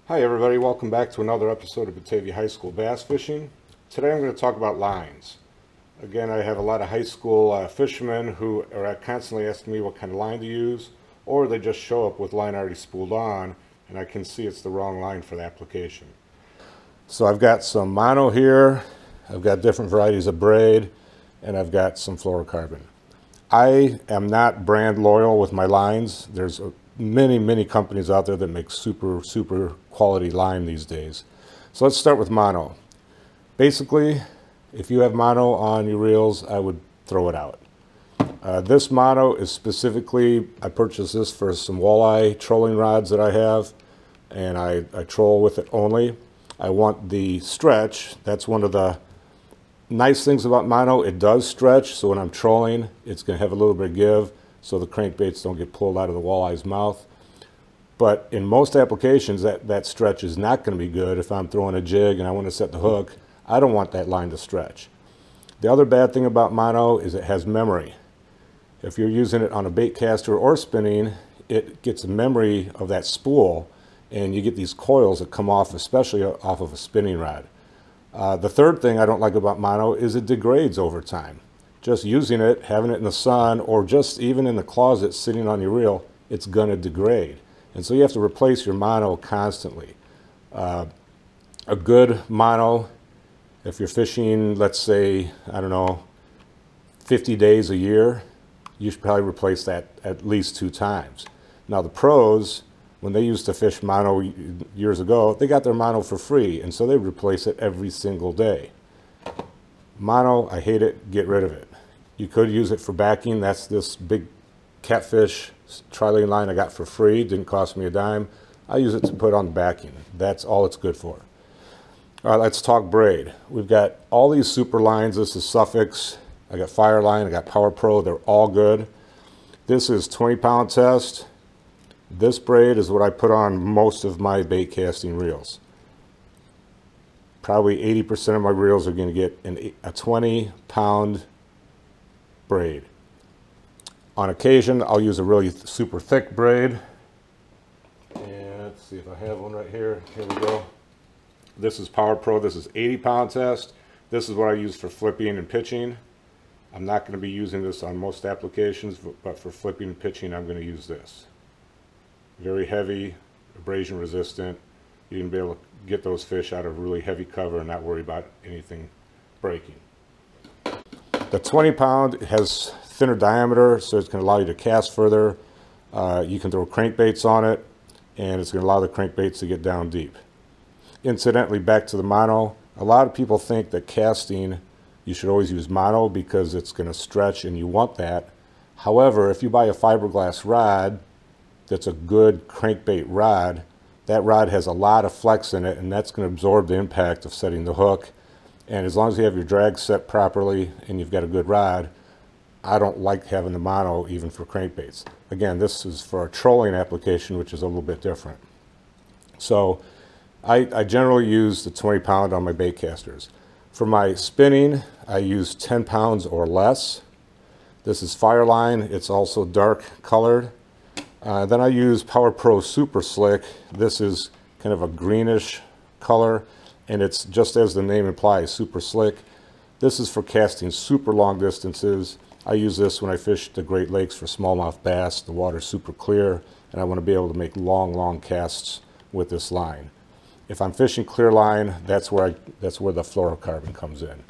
Hi everybody, welcome back to another episode of Batavia High School Bass Fishing. Today I'm going to talk about lines. Again, I have a lot of high school fishermen who are constantly asking me what kind of line to use, or they just show up with line already spooled on and I can see it's the wrong line for the application. So I've got some mono here, I've got different varieties of braid, and I've got some fluorocarbon. I am not brand loyal with my lines. There's many companies out there that make super quality line these days. So let's start with mono. Basically, if you have mono on your reels, I would throw it out. This mono is specifically, I purchased this for some walleye trolling rods that I have, and I troll with it only. I want the stretch. That's one of the nice things about mono. It does stretch, so when I'm trolling, it's going to have a little bit of give, so the crankbaits don't get pulled out of the walleye's mouth. But in most applications, that stretch is not going to be good. If I'm throwing a jig and I want to set the hook, I don't want that line to stretch. The other bad thing about mono is it has memory. If you're using it on a bait caster or spinning, it gets a memory of that spool, and you get these coils that come off, especially off of a spinning rod. The third thing I don't like about mono is it degrades over time. Just using it, having it in the sun, or just even in the closet sitting on your reel, it's going to degrade. And so you have to replace your mono constantly. A good mono, if you're fishing, let's say, I don't know, 50 days a year, you should probably replace that at least 2 times. Now the pros, when they used to fish mono years ago, they got their mono for free, and so they replace it every single day. Mono, I hate it, get rid of it. You could use it for backing. That's this big catfish tri-lane line I got for free, didn't cost me a dime. I use it to put on the backing. That's all it's good for. All right, let's talk braid. We've got all these super lines. This is Suffix. I got Fireline, I got Power Pro, they're all good. This is 20-pound test. This braid is what I put on most of my bait casting reels. Probably 80% of my reels are going to get a 20-pound braid. On occasion, I'll use a really super thick braid. And let's see if I have one right here. Here we go. This is Power Pro. This is 80-pound test. This is what I use for flipping and pitching. I'm not going to be using this on most applications, but for flipping and pitching, I'm going to use this. Very heavy, abrasion resistant. You can be able to get those fish out of really heavy cover and not worry about anything breaking. The 20-pound has thinner diameter, so it's going to allow you to cast further. You can throw crankbaits on it, and it's going to allow the crankbaits to get down deep. Incidentally, back to the mono, a lot of people think that casting, you should always use mono because it's going to stretch and you want that. However, if you buy a fiberglass rod that's a good crankbait rod, that rod has a lot of flex in it, and that's going to absorb the impact of setting the hook. And as long as you have your drag set properly and you've got a good rod, I don't like having the mono even for crankbaits. Again, this is for a trolling application, which is a little bit different. So I generally use the 20-pound on my bait casters. For my spinning, I use 10 pounds or less. This is Fireline. It's also dark colored. Then I use Power Pro Super Slick. This is kind of a greenish color, and it's just as the name implies, super slick. This is for casting super long distances. I use this when I fish the Great Lakes for smallmouth bass. The water's super clear, and I want to be able to make long casts with this line. If I'm fishing clear line, that's where the fluorocarbon comes in.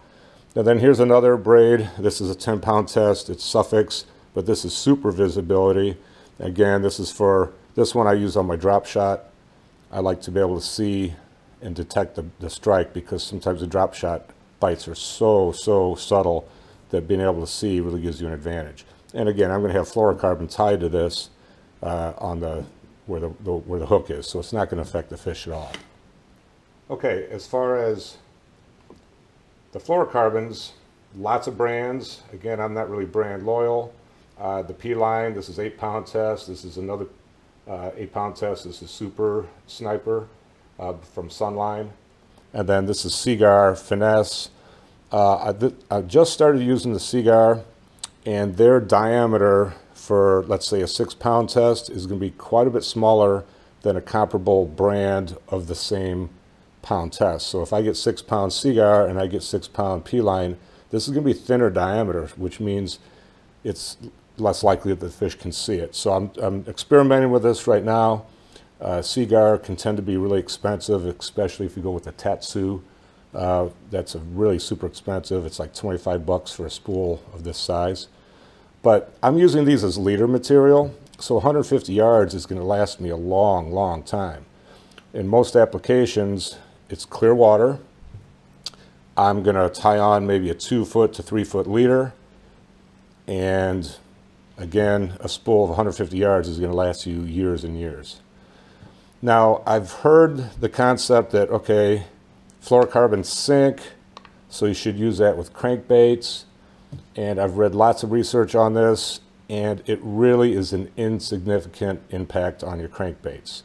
Now then, here's another braid. This is a 10-pound test. It's Suffix, but this is super visibility. Again, this one I use on my drop shot. I like to be able to see and detect the strike, because sometimes the drop shot bites are so subtle that being able to see really gives you an advantage. And again, I'm going to have fluorocarbon tied to this on where the hook is, so it's not going to affect the fish at all. Okay, as far as the fluorocarbons, lots of brands. Again, I'm not really brand loyal. The P-line, this is 8-pound test. This is another 8-pound test. This is Super Sniper from Sunline. And then this is Cigar Finesse. I just started using the Cigar, and their diameter for, let's say, a 6-pound test is going to be quite a bit smaller than a comparable brand of the same pound test. So if I get 6 pound Seagar and I get 6 pound P-line, this is going to be thinner diameter, which means it's less likely that the fish can see it. So I'm experimenting with this right now. Seagar can tend to be really expensive, especially if you go with the Tatsu. That's a really super expensive. It's like 25 bucks for a spool of this size. But I'm using these as leader material, so 150 yards is going to last me a long, long time. In most applications, it's clear water. I'm going to tie on maybe a 2 foot to 3 foot leader, and again, a spool of 150 yards is going to last you years and years. Now, I've heard the concept that, okay, fluorocarbon sink, so you should use that with crankbaits, and I've read lots of research on this, and it really is an insignificant impact on your crankbaits.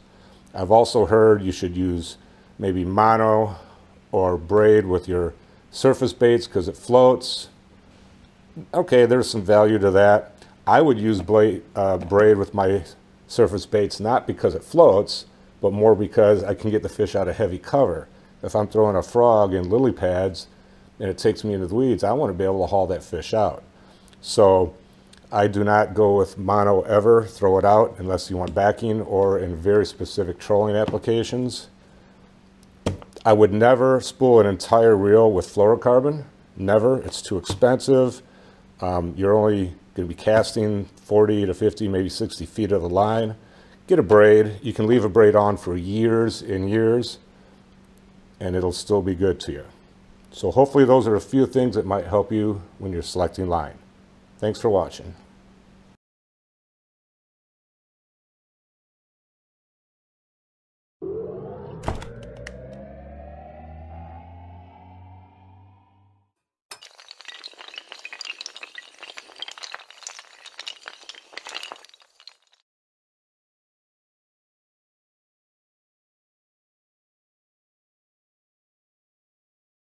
I've also heard you should use maybe mono or braid with your surface baits because it floats. Okay, there's some value to that. I would use braid with my surface baits, not because it floats, but more because I can get the fish out of heavy cover. If I'm throwing a frog in lily pads and it takes me into the weeds, I want to be able to haul that fish out. So I do not go with mono ever, throw it out unless you want backing or in very specific trolling applications. I would never spool an entire reel with fluorocarbon, never. It's too expensive. You're only going to be casting 40 to 50, maybe 60 feet of the line. Get a braid. You can leave a braid on for years and years, and it'll still be good to you. So hopefully those are a few things that might help you when you're selecting line. Thanks for watching.